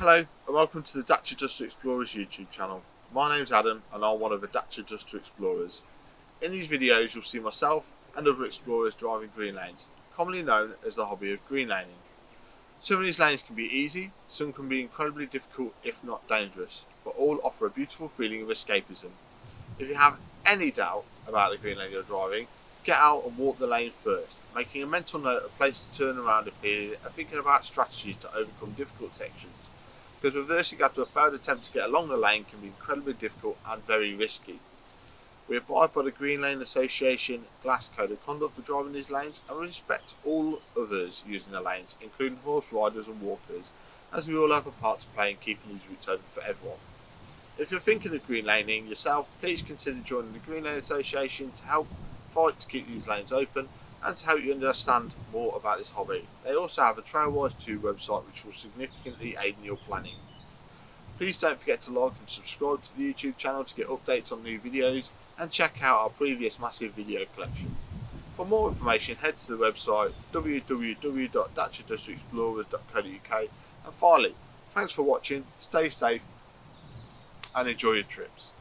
Hello and welcome to the Dacia TW2 Explorers YouTube channel. My name's Adam and I'm one of the Dacia TW2 Explorers. In these videos you'll see myself and other explorers driving green lanes, commonly known as the hobby of green laning. Some of these lanes can be easy, some can be incredibly difficult if not dangerous, but all offer a beautiful feeling of escapism. If you have any doubt about the green lane you're driving, get out and walk the lane first, making a mental note of places to turn around if needed and thinking about strategies to overcome difficult sections, because reversing after a failed attempt to get along the lane can be incredibly difficult and very risky. We abide by the Green Lane Association Glass Code of Conduct for driving these lanes and respect all others using the lanes, including horse riders and walkers, as we all have a part to play in keeping these routes open for everyone. If you're thinking of green laning yourself, please consider joining the Green Lane Association to help fight to keep these lanes open and to help you understand more about this hobby. They also have a Trailwise 2 website which will significantly aid in your planning. Please don't forget to like and subscribe to the YouTube channel to get updates on new videos and check out our previous massive video collection. For more information head to the website www.dacia-explorers.co.uk, and finally, thanks for watching, stay safe and enjoy your trips.